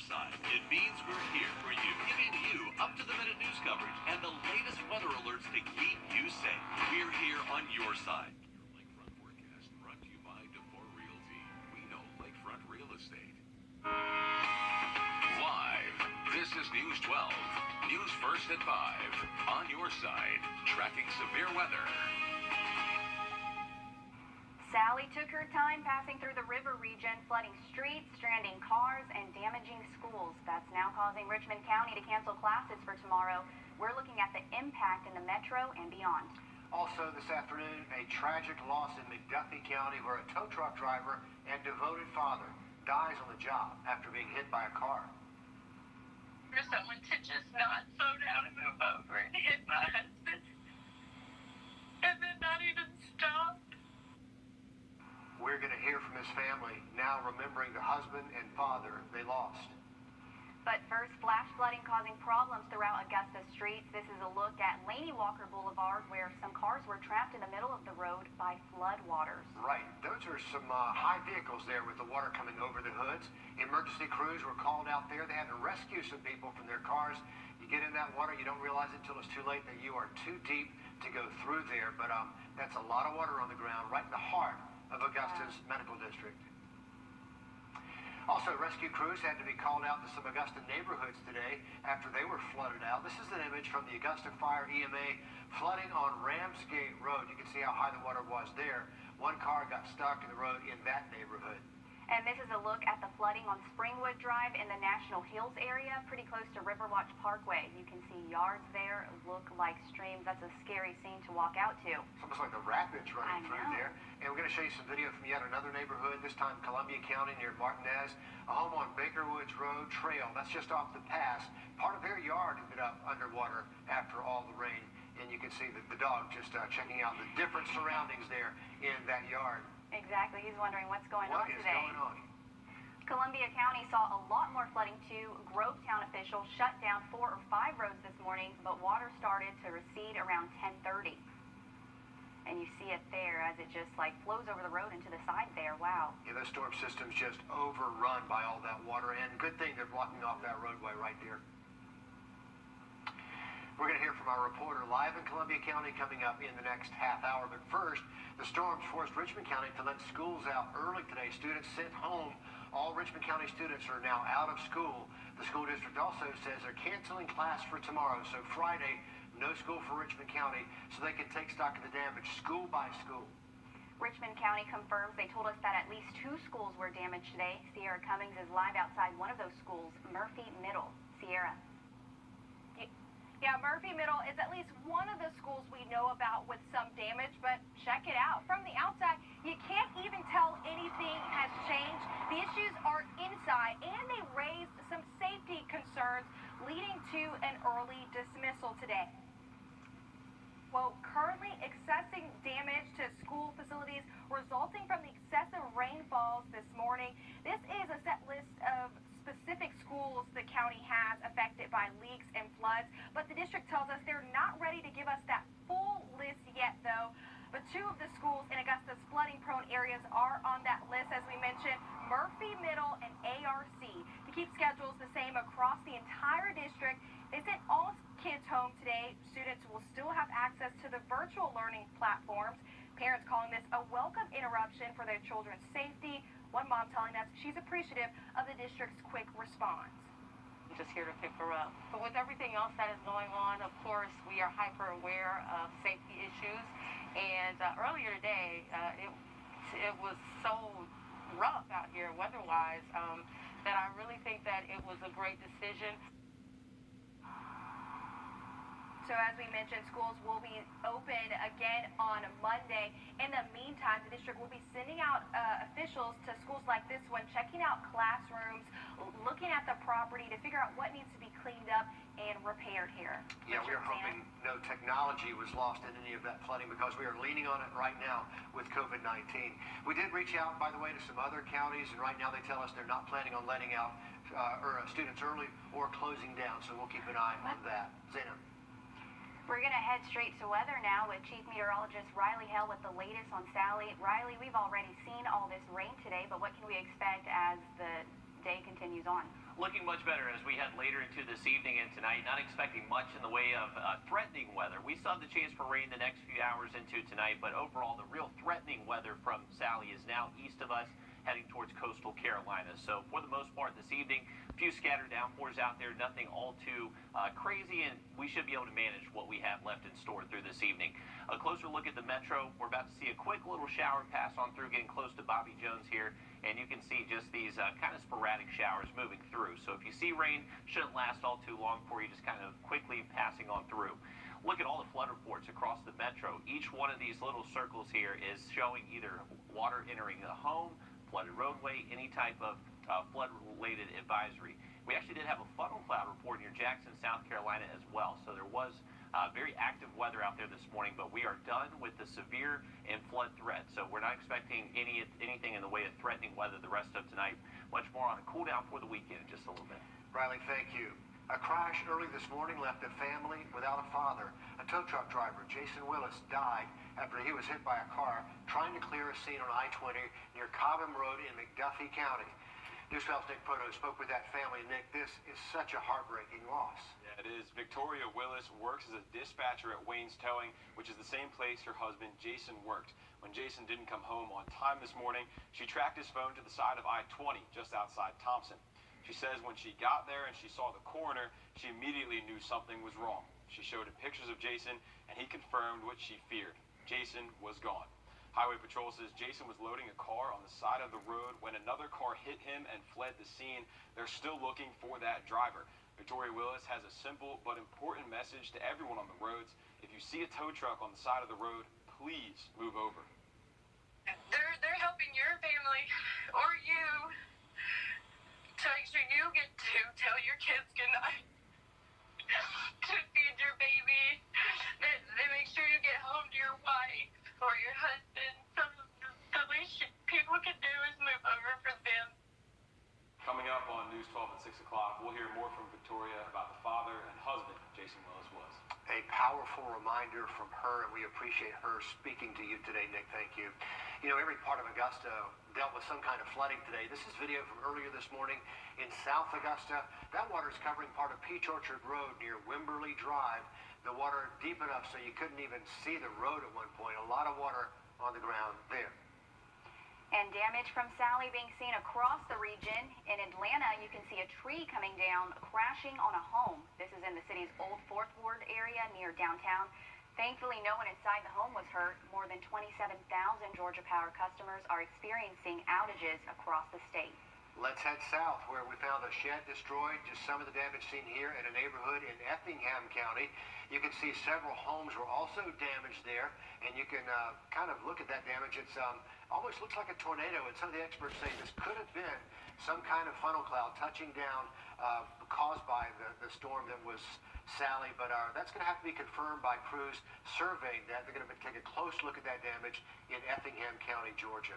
side. It means we're here for you, giving you up-to-the-minute news coverage and the latest weather alerts to keep you safe. We're here on your side. Your Lakefront forecast brought to you by DeBoer Realty. We know Lakefront Real Estate. Live, this is News 12. News first at 5. On your side, tracking severe weather. Sally took her time passing through the river region, flooding streets, stranding cars, and damaging schools. That's now causing Richmond County to cancel classes for tomorrow. We're looking at the impact in the metro and beyond. Also this afternoon, a tragic loss in McDuffie County where a tow truck driver and devoted father dies on the job after being hit by a car. For someone to just not slow down and move over and hit my husband, and then not even stop. We're going to hear from his family now, remembering the husband and father they lost. But first, flash flooding causing problems throughout Augusta streets. This is a look at Laney Walker Boulevard, where some cars were trapped in the middle of the road by flood waters. Right. Those are some high vehicles there with the water coming over the hoods. Emergency crews were called out there. They had to rescue some people from their cars. You get in that water, you don't realize it until it's too late that you are too deep to go through there. But that's a lot of water on the ground right in the heart of Augusta's medical district. Also, rescue crews had to be called out to some Augusta neighborhoods today after they were flooded out. This is an image from the Augusta Fire EMA flooding on Ramsgate Road. You can see how high the water was there. One car got stuck in the road in that neighborhood. And this is a look at the flooding on Springwood Drive in the National Hills area, pretty close to Riverwatch Parkway. You can see yards there look like streams. That's a scary scene to walk out to. It's almost like the rapids running through there. And we're going to show you some video from yet another neighborhood, this time Columbia County near Martinez. A home on Baker Woods Road Trail, that's just off the pass. Part of their yard ended up underwater after all the rain. And you can see the dog just checking out the different surroundings there in that yard. Exactly. He's wondering what's going on today. What is going on? Columbia County saw a lot more flooding too. Grovetown officials shut down 4 or 5 roads this morning, but water started to recede around 10:30. And you see it there as it just like flows over the road into the side there. Wow. Yeah, those storm systems just overrun by all that water, and good thing they're blocking off that roadway right there. We're going to hear from our reporter live in Columbia County coming up in the next half hour. But first, the storms forced Richmond County to let schools out early today. Students sent home. All Richmond County students are now out of school. The school district also says they're canceling class for tomorrow. So Friday, no school for Richmond County, so they can take stock of the damage school by school. Richmond County confirms they told us that at least 2 schools were damaged today. Sierra Cummings is live outside one of those schools, Murphy Middle. Sierra. Yeah, Murphy Middle is at least one of the schools we know about with some damage, but check it out. From the outside, you can't even tell anything has changed. The issues are inside, and they raised some safety concerns, leading to an early dismissal today. Well, currently accessing damage to school facilities resulting from the excessive rainfalls this morning. This is a set list of specific schools the county has affected by leaks and floods, but the district tells us they're not ready to give us that full list yet, though. But 2 of the schools in Augusta's flooding-prone areas are on that list, as we mentioned, Murphy Middle and ARC. To keep schedules the same across the entire district, they sent all kids home today. Students will still have access to the virtual learning platforms. Parents calling this a welcome interruption for their children's safety. One mom telling us she's appreciative of the district's quick response. Just here to pick her up. But with everything else that is going on, of course, we are hyper aware of safety issues. And earlier today, it was so rough out here weather-wise that I really think that it was a great decision. So as we mentioned, schools will be open again on Monday. In the meantime, the district will be sending out officials to schools like this one, checking out classrooms, looking at the property to figure out what needs to be cleaned up and repaired here. Yeah, we're hoping no technology was lost in any of that flooding because we are leaning on it right now with COVID-19. We did reach out, by the way, to some other counties, and right now they tell us they're not planning on letting out students early or closing down, so we'll keep an eye on that. Zena. We're going to head straight to weather now with Chief Meteorologist Riley Hale with the latest on Sally. Riley, we've already seen all this rain today, but what can we expect as the day continues on? Looking much better as we head later into this evening and tonight. Not expecting much in the way of threatening weather. We still have the chance for rain the next few hours into tonight, but overall the real threatening weather from Sally is now east of us, heading towards coastal Carolina. So for the most part this evening, a few scattered downpours out there, nothing all too crazy, and we should be able to manage what we have left in store through this evening. A closer look at the metro. We're about to see a quick little shower pass on through, getting close to Bobby Jones here, and you can see just these kind of sporadic showers moving through. So if you see rain, shouldn't last all too long for you, just kind of quickly passing on through. Look at all the flood reports across the metro. Each one of these little circles here is showing either water entering a home, flooded roadway, any type of flood-related advisory. We actually did have a funnel cloud report near Jackson, South Carolina as well. So there was very active weather out there this morning, but we are done with the severe and flood threat. So we're not expecting anything in the way of threatening weather the rest of tonight. Much more on a cool down for the weekend in just a little bit. Riley, thank you. A crash early this morning left a family without a father. A tow truck driver, Jason Willis, died after he was hit by a car trying to clear a scene on I-20 near Cobham Road in McDuffie County. News 12's Nick Proto spoke with that family. Nick, this is such a heartbreaking loss. Yeah, it is. Victoria Willis works as a dispatcher at Wayne's Towing, which is the same place her husband Jason worked. When Jason didn't come home on time this morning, she tracked his phone to the side of I-20 just outside Thompson. She says when she got there and she saw the coroner, she immediately knew something was wrong. She showed him pictures of Jason, and he confirmed what she feared. Jason was gone. Highway Patrol says Jason was loading a car on the side of the road when another car hit him and fled the scene. They're still looking for that driver. Victoria Willis has a simple but important message to everyone on the roads. If you see a tow truck on the side of the road, please move over. They're helping your family or you to make sure you get to tell your kids goodnight, to feed your baby, that they make sure you get home to your wife or your husband. So the least people can do is move over for them. Coming up on News 12 at 6 o'clock, we'll hear more from Victoria about the father and husband Jason Willis was. A powerful reminder from her, and we appreciate her speaking to you today, Nick. Thank you. You know, every part of Augusta dealt with some kind of flooding today. This is video from earlier this morning in South Augusta. That water is covering part of Peach Orchard Road near Wimberley Drive. The water deep enough so you couldn't even see the road at one point. A lot of water on the ground there. And damage from Sally being seen across the region. In Atlanta, you can see a tree coming down, crashing on a home. This is in the city's Old Fourth Ward area near downtown. Thankfully, no one inside the home was hurt. More than 27,000 Georgia Power customers are experiencing outages across the state. Let's head south, where we found a shed destroyed. Just some of the damage seen here in a neighborhood in Effingham County. You can see several homes were also damaged there, and you can kind of look at that damage. It's almost looks like a tornado, and some of the experts say this could have been some kind of funnel cloud touching down caused by the storm that was Sally. But that's going to have to be confirmed by crews surveying that. They're going to take a close look at that damage in Effingham County, Georgia.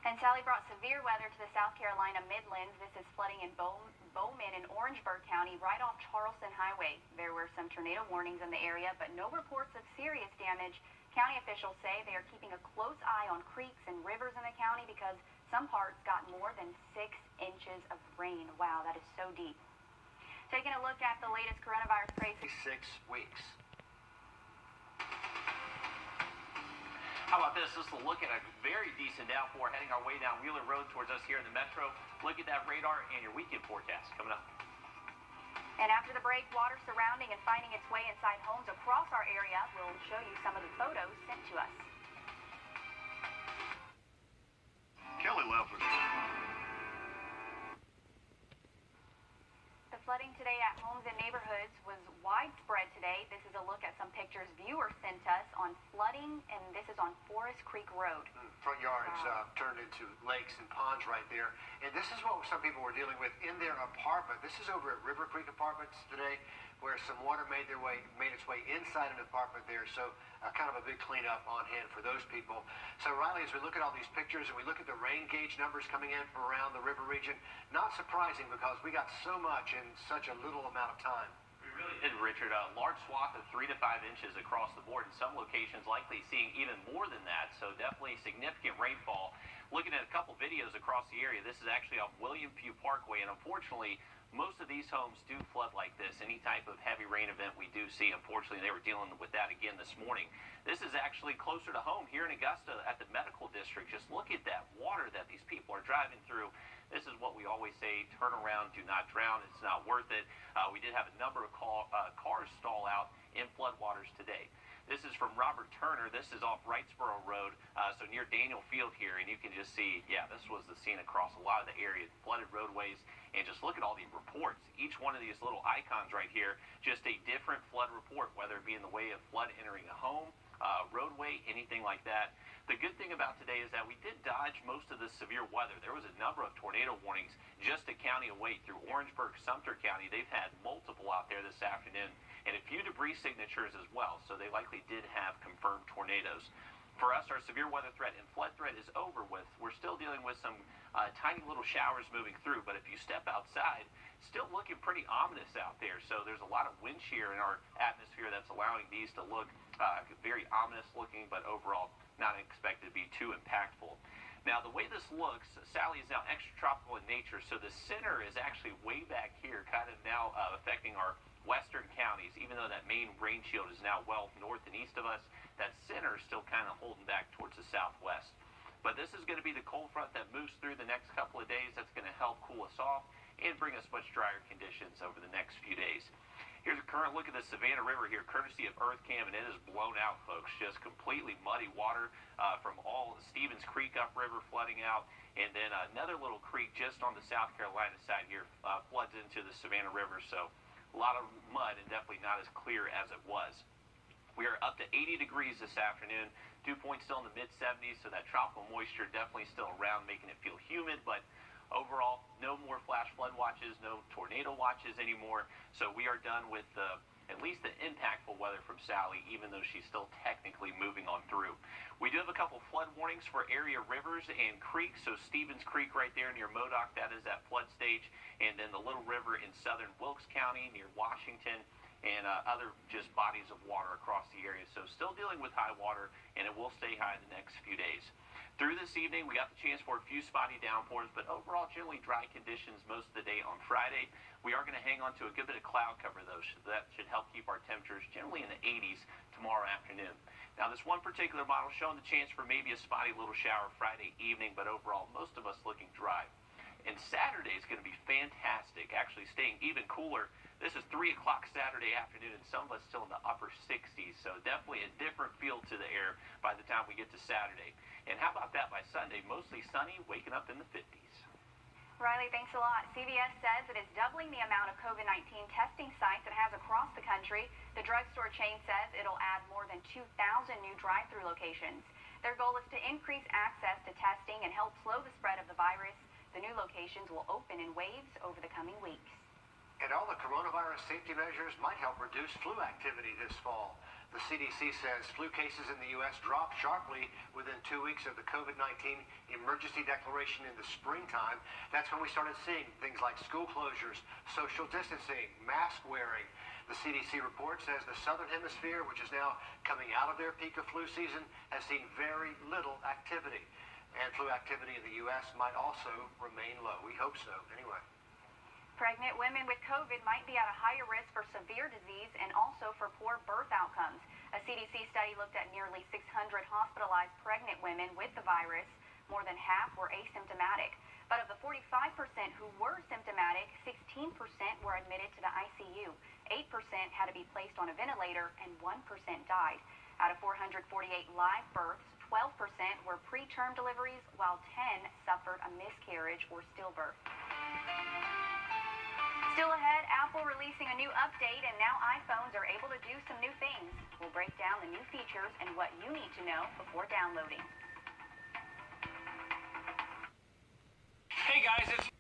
And Sally brought severe weather to the South Carolina Midlands. This is flooding in Bowman and Orangeburg County, right off Charleston Highway. There were some tornado warnings in the area, but no reports of serious damage. County officials say they are keeping a close eye on creeks and rivers in the county because some parts got more than 6 inches of rain. Wow, that is so deep. Taking a look at the latest coronavirus cases. 6 weeks. How about this? Let's look at a very decent downpour heading our way down Wheeler Road towards us here in the metro. Look at that radar and your weekend forecast coming up. And after the break, water surrounding and finding its way inside homes across our area. We'll show you some of the photos sent to us. Kelly Leffler. The flooding today at homes and neighborhoods was widespread today. This is a look at some pictures viewers sent us on flooding, and this is on Forest Creek Road. Front yards turned into lakes and ponds right there. And this is what some people were dealing with in their apartment. This is over at River Creek Apartments today, where some water made its way inside an apartment there. So kind of a big cleanup on hand for those people. So Riley, as we look at all these pictures and we look at the rain gauge numbers coming in from around the river region, not surprising because we got so much in such a little amount of time. We really did, Richard. A large swath of 3 to 5 inches across the board. In some locations likely seeing even more than that. So definitely significant rainfall. looking at a couple videos across the area. This is actually off William Pugh Parkway, and unfortunately, most of these homes do flood like this. Any type of heavy rain event we do see, unfortunately, they were dealing with that again this morning. This is actually closer to home here in Augusta at the medical district. Just look at that water that these people are driving through. This is what we always say, turn around, do not drown. It's not worth it. We did have a number of cars stall out in floodwaters today. This is from Robert Turner. This is off Wrightsboro Road, so near Daniel Field here, and you can just see, yeah, this was the scene across a lot of the area, flooded roadways, and just look at all the reports. Each one of these little icons right here, just a different flood report, whether it be in the way of flood entering a home, roadway, anything like that. The good thing about today is that we did dodge most of the severe weather. There was a number of tornado warnings just a county away through Orangeburg, Sumter County. They've had multiple out there this afternoon, and a few debris signatures as well, so they likely did have confirmed tornadoes. For us, our severe weather threat and flood threat is over with. We're still dealing with some tiny little showers moving through, but if you step outside, still looking pretty ominous out there. So there's a lot of wind shear in our atmosphere that's allowing these to look very ominous looking, but overall not expected to be too impactful. Now, the way this looks, Sally is now extratropical in nature, so the center is actually way back here, kind of now affecting our western counties. Even though that main rain shield is now well north and east of us, that center is still kind of holding back towards the southwest. But this is going to be the cold front that moves through the next couple of days. That's going to help cool us off and bring us much drier conditions over the next few days. Here's a current look at the Savannah River here, courtesy of EarthCam, and it is blown out, folks. Just completely muddy water from all Stevens Creek upriver flooding out, and then another little creek just on the South Carolina side here floods into the Savannah River. So a lot of mud and definitely not as clear as it was. We are up to 80 degrees this afternoon. Dew point still in the mid-70s, so that tropical moisture definitely still around, making it feel humid, but overall, no more flash flood watches, no tornado watches anymore. So we are done with at least the impactful weather from Sally, even though she's still technically moving on through. We do have a couple flood warnings for area rivers and creeks. So Stevens Creek right there near Modoc, that is that flood stage. And then the Little River in southern Wilkes County near Washington, and other just bodies of water across the area. So still dealing with high water, and it will stay high the next few days. Through this evening, we got the chance for a few spotty downpours, but overall generally dry conditions most of the day on Friday. We are going to hang on to a good bit of cloud cover, though, so that should help keep our temperatures generally in the 80s tomorrow afternoon. Now, this one particular model showing the chance for maybe a spotty little shower Friday evening, but overall, most of us looking dry. And Saturday is going to be fantastic, actually staying even cooler. This is 3 o'clock Saturday afternoon, and some of us still in the upper 60s, so definitely a different feel to the air by the time we get to Saturday. And how about that by Sunday? Mostly sunny, waking up in the 50s. Riley, thanks a lot. CVS says it is doubling the amount of COVID-19 testing sites it has across the country. The drugstore chain says it'll add more than 2,000 new drive-through locations. Their goal is to increase access to testing and help slow the spread of the virus. The new locations will open in waves over the coming weeks. And all the coronavirus safety measures might help reduce flu activity this fall. The CDC says flu cases in the U.S. dropped sharply within 2 weeks of the COVID-19 emergency declaration in the springtime. That's when we started seeing things like school closures, social distancing, mask wearing. The CDC report says the Southern Hemisphere, which is now coming out of their peak of flu season, has seen very little activity. And flu activity in the U.S. might also remain low. We hope so, anyway. Pregnant women with COVID might be at a higher risk for severe disease and also for poor birth outcomes. A CDC study looked at nearly 600 hospitalized pregnant women with the virus. More than half were asymptomatic. But of the 45% who were symptomatic, 16% were admitted to the ICU. 8% had to be placed on a ventilator, and 1% died. Out of 448 live births, 12% were preterm deliveries, while 10 suffered a miscarriage or stillbirth. Still ahead, Apple releasing a new update, and now iPhones are able to do some new things. We'll break down the new features and what you need to know before downloading. Hey guys, it's...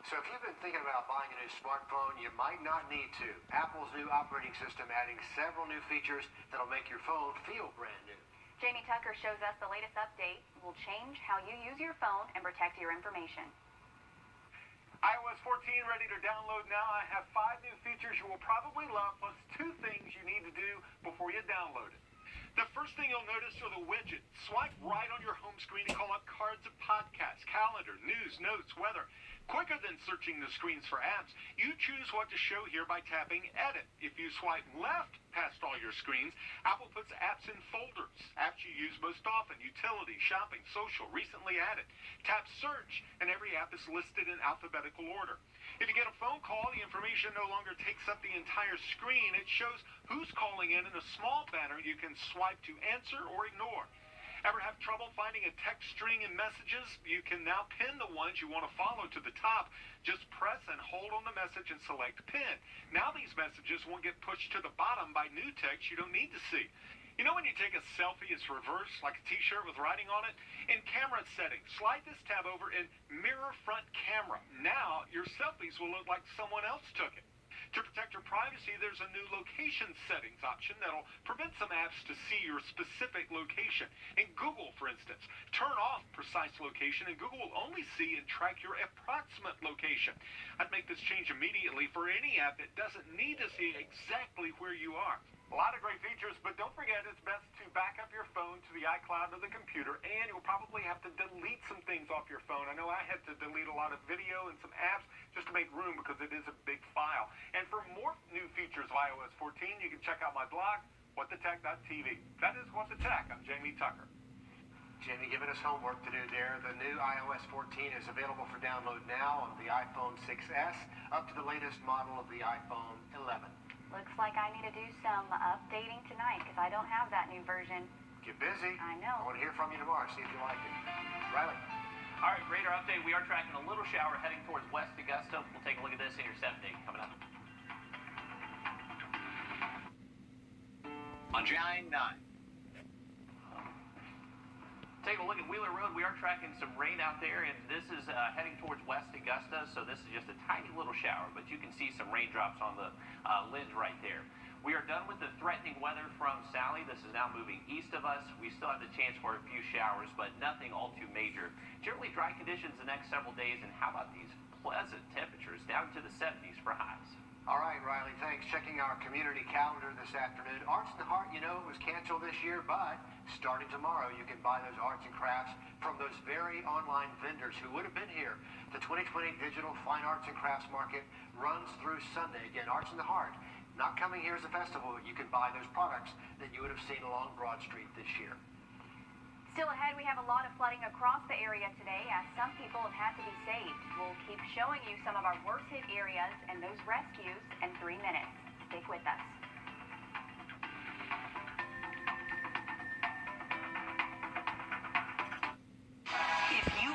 So if you've been thinking about buying a new smartphone, you might not need to. Apple's new operating system adding several new features that'll make your phone feel brand new. Jamie Tucker shows us the latest update will change how you use your phone and protect your information. iOS 14 ready to download now. I have 5 new features you will probably love, plus 2 things you need to do before you download it. The first thing you'll notice are the widgets. Swipe right on your home screen to call up cards of podcasts, calendar, news, notes, weather. Quicker than searching the screens for apps, you choose what to show here by tapping Edit. If you swipe left past all your screens, Apple puts apps in folders. Apps you use most often, utility, shopping, social, recently added. Tap Search, and every app is listed in alphabetical order. If you get a phone call, the information no longer takes up the entire screen. It shows who's calling in a small banner you can swipe to answer or ignore. Ever have trouble finding a text string in messages? You can now pin the ones you want to follow to the top. Just press and hold on the message and select Pin. Now these messages won't get pushed to the bottom by new text you don't need to see. You know when you take a selfie, it's reversed, like a t-shirt with writing on it? In camera settings, slide this tab over in Mirror Front Camera. Now your selfies will look like someone else took it. To protect your privacy, there's a new location settings option that'll prevent some apps to see your specific location. In Google, for instance, turn off precise location and Google will only see and track your approximate location. I'd make this change immediately for any app that doesn't need to see exactly where you are. A lot of great features, but don't forget it's best to back up your phone to the iCloud of the computer, and you'll probably have to delete some things off your phone. I know I had to delete a lot of video and some apps just to make room because it is a big file. And for more new features of iOS 14, you can check out my blog, whatthetech.tv. That is What the Tech. I'm Jamie Tucker. Jamie giving us homework to do there. The new iOS 14 is available for download now on the iPhone 6s up to the latest model of the iPhone 11. Looks like I need to do some updating tonight because I don't have that new version. Get busy. I know. I want to hear from you tomorrow, see if you like it. Riley. All right, radar update. We are tracking a little shower heading towards West Augusta. We'll take a look at this in your 7-day coming up. On Jan 9. Take a look at Wheeler Road. We are tracking some rain out there, and this is heading towards West Augusta, so this is just a tiny little shower, but you can see some raindrops on the lens right there. We are done with the threatening weather from Sally. This is now moving east of us. We still have the chance for a few showers, but nothing all too major. Generally dry conditions the next several days, and how about these pleasant temperatures down to the 70s for highs? All right, Riley, thanks. Checking our community calendar this afternoon. Arts in the Heart, you know, it was canceled this year, but starting tomorrow, you can buy those arts and crafts from those very online vendors who would have been here. The 2020 Digital Fine Arts and Crafts Market runs through Sunday. Again, Arts in the Heart, not coming here as a festival, but you can buy those products that you would have seen along Broad Street this year. Still ahead, we have a lot of flooding across the area today as some people have had to be saved. We'll keep showing you some of our worst hit areas and those rescues in 3 minutes. Stick with us.